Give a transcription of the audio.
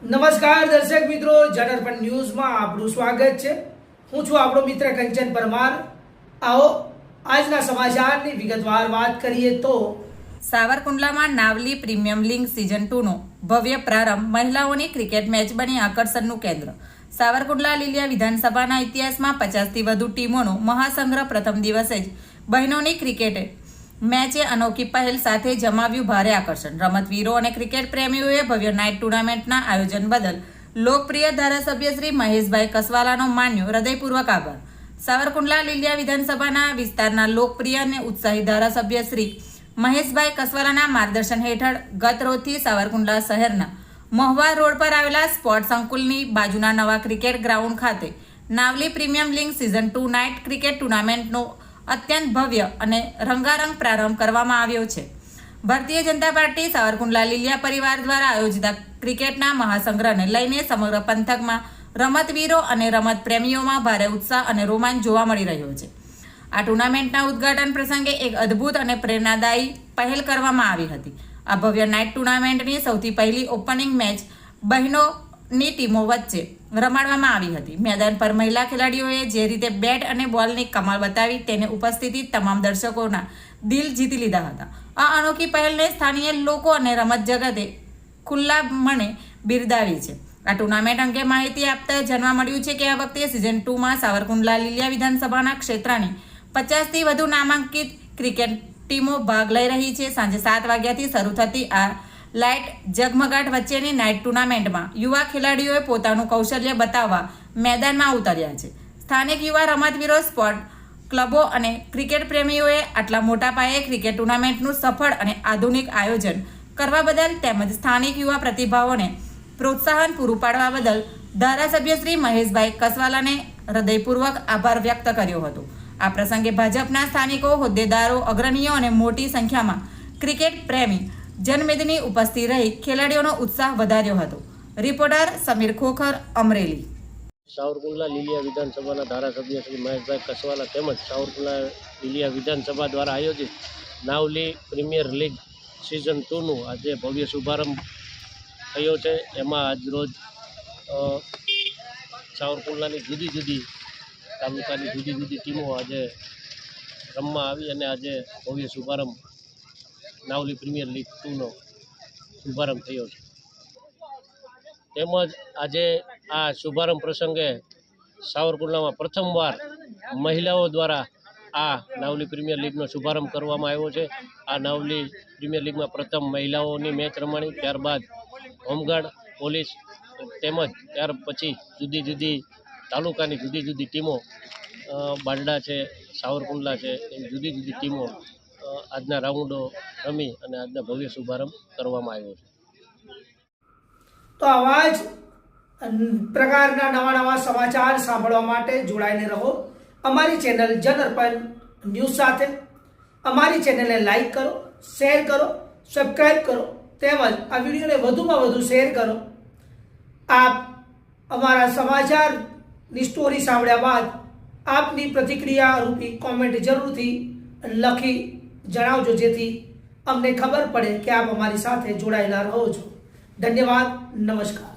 નમસ્કાર દર્શક મિત્રો, જનરપણ ન્યૂઝમાં આપનું સ્વાગત છે। હું છું આપણો મિત્ર કંચન પરમાર। આવો આજના સમાચારની વિગતવાર વાત કરીએ તો સાવરકુંડલામાં નાવલી પ્રીમિયમ લીગ સિઝન 2 નો ભવ્ય પ્રારંભ મહિલાઓની ક્રિકેટ મેચ બની આકર્ષણનું કેન્દ્ર। સાવરકુંડલા લીલિયા વિધાનસભાના ઇતિહાસમાં 50થી વધુ ટીમોનો મહાસંગ્રહ પ્રથમ દિવસે જ બહેનોની ક્રિકેટ મેચે અનોખી પહેલ સાથે જમાવ્યું ભારે આકર્ષણ। રમતવીરો અને ક્રિકેટ પ્રેમીઓએ ભવ્ય નાઇટ ટુર્નામેન્ટના આયોજન બદલ લોકપ્રિય ધારાસભ્ય શ્રી મહેશભાઈ કસવાલાનો માન્યો હૃદયપૂર્વક આભાર। સાવરકુંડલા લીલિયા વિધાનસભાના વિસ્તારના લોકપ્રિય અને ઉત્સાહી ધારાસભ્ય શ્રી મહેશભાઈ કસવાલાના માર્ગદર્શન હેઠળ ગત રોજથી સાવરકુંડલા શહેરના મહુવા રોડ પર આવેલા સ્પોર્ટ સંકુલની બાજુના નવા ક્રિકેટ ગ્રાઉન્ડ ખાતે Navali premium league season 2 night cricket ટુર્નામેન્ટનો અત્યંત ભવ્ય અને રંગારંગ પ્રારંભ કરવામાં આવ્યો છે। ભારતીય જનતા પાર્ટી સાવરકુંડલા લીલિયા પરિવાર દ્વારા આયોજિત ક્રિકેટના મહાસંગ્રહને લઈને સમગ્ર પંથકમાં રમતવીરો અને રમત પ્રેમીઓમાં ભારે ઉત્સાહ અને રોમાંચ જોવા મળી રહ્યો છે। આ ટુર્નામેન્ટના ઉદ્ઘાટન પ્રસંગે એક અદ્ભુત અને પ્રેરણાદાયી પહેલ કરવામાં આવી હતી। આ ભવ્ય નાઇટ ટુર્નામેન્ટની સૌથી પહેલી ઓપનિંગ મેચ બહેનોની ટીમો વચ્ચે રમાડવામાં આવી હતી। મેદાન પર મહિલા ખેલાડીઓએ જે રીતે બેટ અને બોલની કમાલ બતાવી તેને ઉપસ્થિત તમામ દર્શકોના દિલ જીતી લીધા હતા। આ અનોખી પહેલને સ્થાનિય લોકો અને રમત જગતે ખુલ્લા મને બિરદાવી છે। આ ટુર્નામેન્ટ અંગે માહિતી આપતા જાણવા મળ્યું છે કે આ વખતે સિઝન 2માં સાવરકુંડલા લીલિયા વિધાનસભાના ક્ષેત્રની 50થી વધુ નામાંકિત ક્રિકેટ ટીમો ભાગ લઈ રહી છે। સાંજે 7 વાગ્યાથી શરૂ થતી આ લાઇટ ઝગમગાટ વચ્ચેની નાઇટ ટુર્નામેન્ટમાં યુવા ખેલાડીઓએ પોતાનું કૌશલ્ય બતાવવા મેદાનમાં ઉતર્યા છે। સ્થાનિક યુવા રમતવીરો, સ્પોર્ટ ક્લબો અને ક્રિકેટ પ્રેમીઓએ આટલા મોટા પાયે ક્રિકેટ ટુર્નામેન્ટનું સફળ અને આધુનિક આયોજન કરવા બદલ તેમજ સ્થાનિક યુવા પ્રતિભાઓને પ્રોત્સાહન પૂરું પાડવા બદલ ધારાસભ્ય શ્રી મહેશભાઈ કસવાલાને હૃદયપૂર્વક આભાર વ્યક્ત કર્યો હતો। આ પ્રસંગે ભાજપના સ્થાનિકો, હોદ્દેદારો, અગ્રણીઓ અને મોટી સંખ્યામાં ક્રિકેટ પ્રેમી જનમેદની ઉપસ્થિત રહી ખેલાડીઓનો ઉત્સાહ વધાર્યો હતો। રિપોર્ટર સમીર ખોખર, અમરેલી। સાવરકુંડલા લીલિયા વિધાનસભાના ધારાસભ્ય શ્રી મહેશભાઈ કસવાલા તેમજ સાવરકુંડલા લીલિયા વિધાનસભા દ્વારા આયોજિત નાવલી પ્રીમિયર લીગ સિઝન 2નું આજે ભવ્ય શુભારંભ થયો છે। એમાં આજરોજ સાવરકુંડલાની જુદી જુદી તાલુકાની જુદી જુદી ટીમો આજે રમવા આવી અને આજે ભવ્ય શુભારંભ નાવલી પ્રીમિયર લીગ 2નો શુભારંભ થયો છે। તેમજ આજે આ શુભારંભ પ્રસંગે સાવરકુંડલામાં પ્રથમવાર મહિલાઓ દ્વારા આ નાવલી પ્રીમિયર લીગનો શુભારંભ કરવામાં આવ્યો છે। આ નાવલી પ્રીમિયર લીગમાં પ્રથમ મહિલાઓની મેચ રમાણી, ત્યારબાદ હોમગાર્ડ, પોલીસ તેમજ ત્યાર પછી જુદી જુદી તાલુકાની જુદી જુદી ટીમો, બાંડા છે, સાવરકુંડલા છે, એવી જુદી જુદી ટીમો આજના રાઉન્ડો રમી અને આજના ભવ્ય શુભારંભ કરવામાં આવ્યો છે। તો આવા જ પ્રકારના નવા સમાચાર સાંભળવા માટે જોડાઈને રહો અમારી ચેનલ જનરપણ ન્યૂઝ સાથે। અમારી ચેનલને લાઈક કરો, શેર કરો, સબસ્ક્રાઈબ કરો તેમજ આ વિડીયોને વધુમાં વધુ શેર કરો। આપ અમારા સમાચારની સ્ટોરી સાંભળ્યા બાદ આપની પ્રતિક્રિયા રૂપી કોમેન્ટ જરૂરથી લખી જણાવજો, જેથી અમને ખબર પડે કે આપ અમારી સાથે જોડાયેલા રહો છો। ધન્યવાદ, નમસ્કાર।